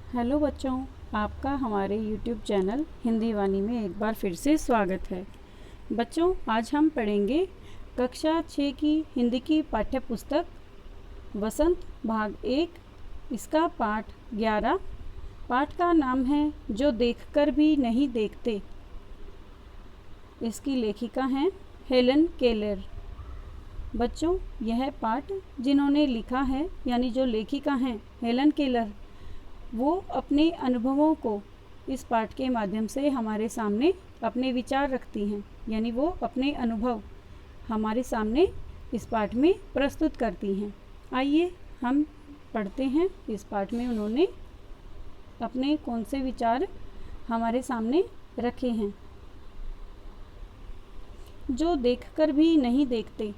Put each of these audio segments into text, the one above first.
Hello बच्चों, आपका हमारे YouTube चैनल हिंदी वाणी में एक बार फिर से स्वागत है। बच्चों, आज हम पढ़ेंगे कक्षा 6 की हिंदी की पाठ्य पुस्तक वसंत भाग 1, इसका पाठ 11। पाठ का नाम है जो देखकर भी नहीं देखते। इसकी लेखिका हैं हेलन केलर। बच्चों, यह पाठ जिन्होंने लिखा है यानी जो लेखिका हैं हेलन केलर, वो अपने अनुभवों को इस पाठ के माध्यम से हमारे सामने अपने विचार रखती हैं, यानी वो अपने अनुभव हमारे सामने इस पाठ में प्रस्तुत करती हैं। आइए हम पढ़ते हैं इस पाठ में उन्होंने अपने कौन से विचार हमारे सामने रखे हैं। जो देखकर भी नहीं देखते।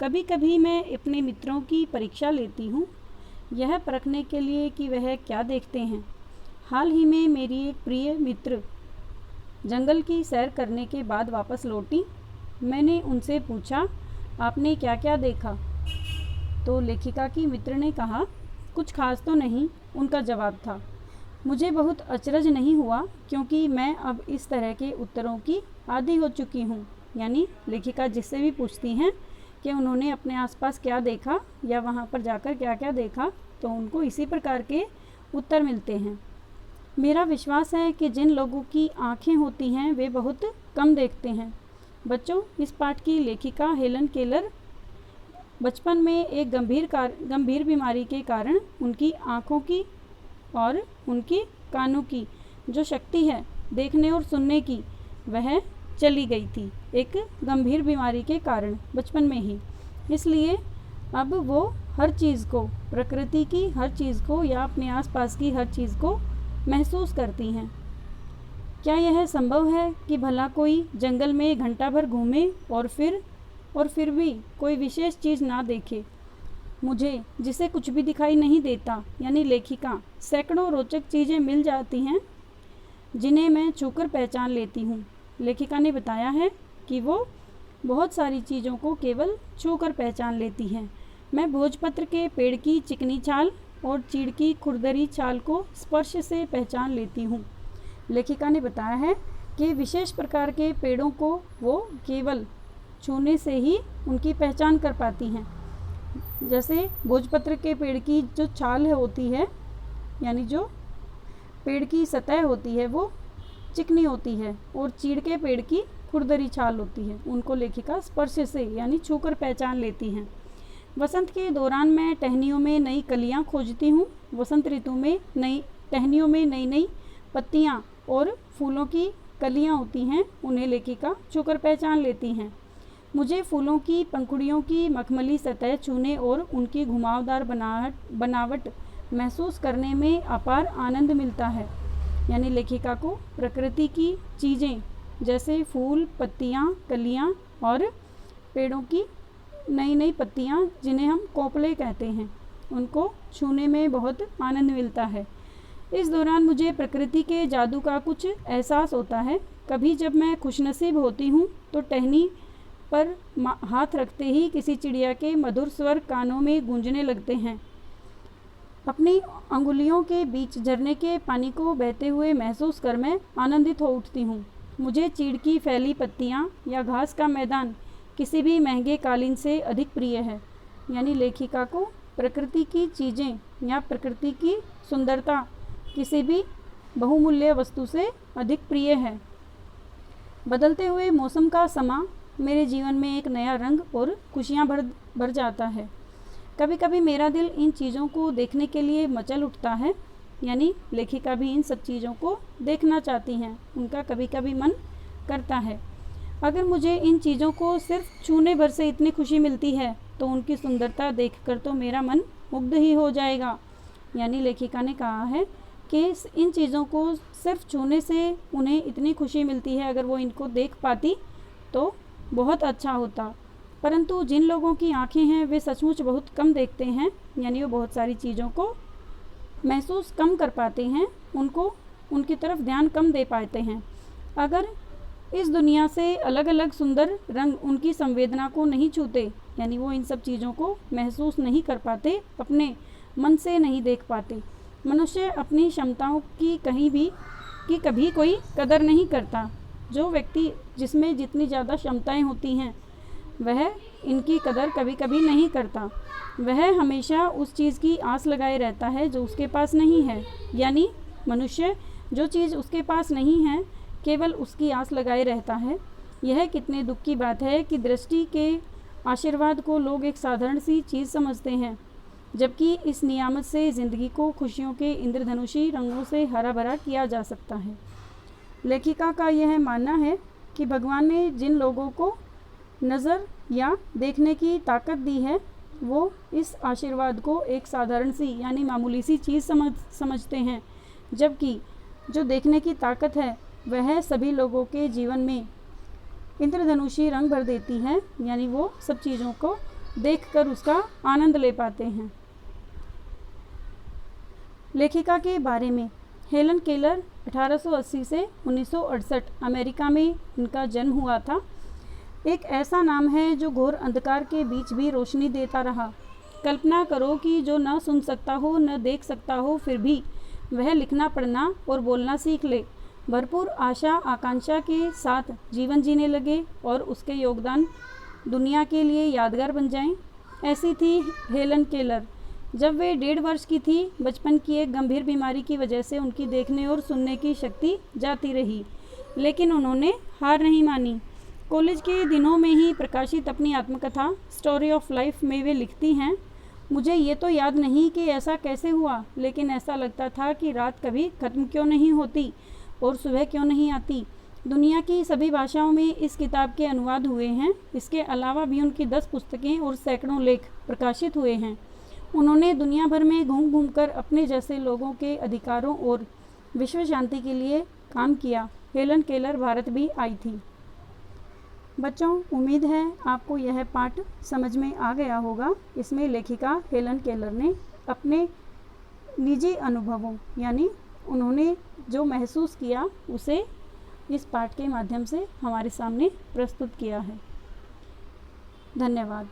कभी कभी मैं अपने मित्रों की परीक्षा लेती हूँ, यह परखने के लिए कि वह क्या देखते हैं। हाल ही में मेरी एक प्रिय मित्र जंगल की सैर करने के बाद वापस लौटी। मैंने उनसे पूछा, आपने क्या क्या देखा? तो लेखिका की मित्र ने कहा, कुछ खास तो नहीं, उनका जवाब था। मुझे बहुत अचरज नहीं हुआ, क्योंकि मैं अब इस तरह के उत्तरों की आदी हो चुकी हूँ। यानी लेखिका जिससे भी पूछती हैं कि उन्होंने अपने आसपास क्या देखा या वहाँ पर जाकर क्या क्या देखा, तो उनको इसी प्रकार के उत्तर मिलते हैं। मेरा विश्वास है कि जिन लोगों की आँखें होती हैं वे बहुत कम देखते हैं। बच्चों, इस पाठ की लेखिका हेलन केलर बचपन में एक गंभीर बीमारी के कारण उनकी आँखों की और उनकी कानों की जो शक्ति है देखने और सुनने की, वह चली गई थी एक गंभीर बीमारी के कारण बचपन में ही। इसलिए अब वो हर चीज़ को, प्रकृति की हर चीज़ को या अपने आसपास की हर चीज़ को महसूस करती हैं। क्या यह संभव है कि भला कोई जंगल में घंटा भर घूमे और फिर भी कोई विशेष चीज़ ना देखे? मुझे जिसे कुछ भी दिखाई नहीं देता, यानी लेखिका, सैकड़ों रोचक चीज़ें मिल जाती हैं जिन्हें मैं छूकर पहचान लेती हूँ। लेखिका ने बताया है कि वो बहुत सारी चीज़ों को केवल छूकर पहचान लेती हैं। मैं भोजपत्र के पेड़ की चिकनी छाल और चीड़ की खुरदरी छाल को स्पर्श से पहचान लेती हूँ। लेखिका ने बताया है कि विशेष प्रकार के पेड़ों को वो केवल छूने से ही उनकी पहचान कर पाती हैं। जैसे भोजपत्र के पेड़ की जो छाल होती है, यानी जो पेड़ की सतह होती है वो चिकनी होती है, और चीड़ के पेड़ की खुरदरी छाल होती है, उनको लेखिका स्पर्श से यानी छूकर पहचान लेती हैं। वसंत के दौरान मैं टहनियों में नई कलियां खोजती हूँ। वसंत ऋतु में टहनियों में नई नई पत्तियाँ और फूलों की कलियां होती हैं, उन्हें लेखिका छूकर पहचान लेती हैं। मुझे फूलों की पंखुड़ियों की मखमली सतह छूने और उनकी घुमावदार बनावट महसूस करने में अपार आनंद मिलता है। यानी लेखिका को प्रकृति की चीज़ें जैसे फूल, पत्तियाँ, कलियाँ और पेड़ों की नई नई पत्तियाँ, जिन्हें हम कोपले कहते हैं, उनको छूने में बहुत आनंद मिलता है। इस दौरान मुझे प्रकृति के जादू का कुछ एहसास होता है। कभी जब मैं खुशनसीब होती हूँ तो टहनी पर हाथ रखते ही किसी चिड़िया के मधुर स्वर कानों में गूंजने लगते हैं। अपनी अंगुलियों के बीच झरने के पानी को बहते हुए महसूस कर मैं आनंदित हो उठती हूँ। मुझे चीड़ की फैली पत्तियाँ या घास का मैदान किसी भी महंगे कालीन से अधिक प्रिय है। यानी लेखिका को प्रकृति की चीज़ें या प्रकृति की सुंदरता किसी भी बहुमूल्य वस्तु से अधिक प्रिय है। बदलते हुए मौसम का समा मेरे जीवन में एक नया रंग और खुशियाँ भर जाता है। कभी कभी मेरा दिल इन चीज़ों को देखने के लिए मचल उठता है। यानी लेखिका भी इन सब चीज़ों को देखना चाहती हैं, उनका कभी कभी मन करता है। अगर मुझे इन चीज़ों को सिर्फ छूने भर से इतनी खुशी मिलती है तो उनकी सुंदरता देखकर तो मेरा मन मुग्ध ही हो जाएगा। यानी लेखिका ने कहा है कि इन चीज़ों को सिर्फ छूने से उन्हें इतनी खुशी मिलती है, अगर वो इनको देख पाती तो बहुत अच्छा होता। परंतु जिन लोगों की आँखें हैं वे सचमुच बहुत कम देखते हैं, यानी वो बहुत सारी चीज़ों को महसूस कम कर पाते हैं, उनको उनकी तरफ ध्यान कम दे पाते हैं। अगर इस दुनिया से अलग अलग सुंदर रंग उनकी संवेदना को नहीं छूते, यानी वो इन सब चीज़ों को महसूस नहीं कर पाते, अपने मन से नहीं देख पाते, मनुष्य अपनी क्षमताओं की कभी कोई कदर नहीं करता। जो व्यक्ति जिसमें जितनी ज़्यादा क्षमताएं होती हैं वह इनकी कदर कभी कभी नहीं करता। वह हमेशा उस चीज़ की आस लगाए रहता है जो उसके पास नहीं है। यानी मनुष्य जो चीज़ उसके पास नहीं है केवल उसकी आस लगाए रहता है। यह कितने दुख की बात है कि दृष्टि के आशीर्वाद को लोग एक साधारण सी चीज़ समझते हैं, जबकि इस नियामत से ज़िंदगी को खुशियों के इंद्रधनुषी रंगों से हरा भरा किया जा सकता है। लेखिका का यह मानना है कि भगवान ने जिन लोगों को नज़र या देखने की ताकत दी है वो इस आशीर्वाद को एक साधारण सी यानी मामूली सी चीज़ समझते हैं, जबकि जो देखने की ताकत है वह सभी लोगों के जीवन में इंद्रधनुषी रंग भर देती है। यानी वो सब चीज़ों को देखकर उसका आनंद ले पाते हैं। लेखिका के बारे में हेलन केलर 1880 से 1968 अमेरिका में इनका जन्म हुआ था। एक ऐसा नाम है जो घोर अंधकार के बीच भी रोशनी देता रहा। कल्पना करो कि जो न सुन सकता हो न देख सकता हो फिर भी वह लिखना पढ़ना और बोलना सीख ले, भरपूर आशा आकांक्षा के साथ जीवन जीने लगे और उसके योगदान दुनिया के लिए यादगार बन जाएं। ऐसी थी हेलन केलर। जब वे 1.5 वर्ष की थी बचपन की एक गंभीर बीमारी की वजह से उनकी देखने और सुनने की शक्ति जाती रही, लेकिन उन्होंने हार नहीं मानी। कॉलेज के दिनों में ही प्रकाशित अपनी आत्मकथा स्टोरी ऑफ लाइफ में वे लिखती हैं, मुझे ये तो याद नहीं कि ऐसा कैसे हुआ, लेकिन ऐसा लगता था कि रात कभी ख़त्म क्यों नहीं होती और सुबह क्यों नहीं आती। दुनिया की सभी भाषाओं में इस किताब के अनुवाद हुए हैं। इसके अलावा भी उनकी 10 पुस्तकें और सैकड़ों लेख प्रकाशित हुए हैं। उन्होंने दुनिया भर में घूम घूम कर अपने जैसे लोगों के अधिकारों और विश्व शांति के लिए काम किया। हेलन केलर भारत भी आई थी। बच्चों, उम्मीद है आपको यह पाठ समझ में आ गया होगा। इसमें लेखिका हेलन केलर ने अपने निजी अनुभवों यानी उन्होंने जो महसूस किया उसे इस पाठ के माध्यम से हमारे सामने प्रस्तुत किया है। धन्यवाद।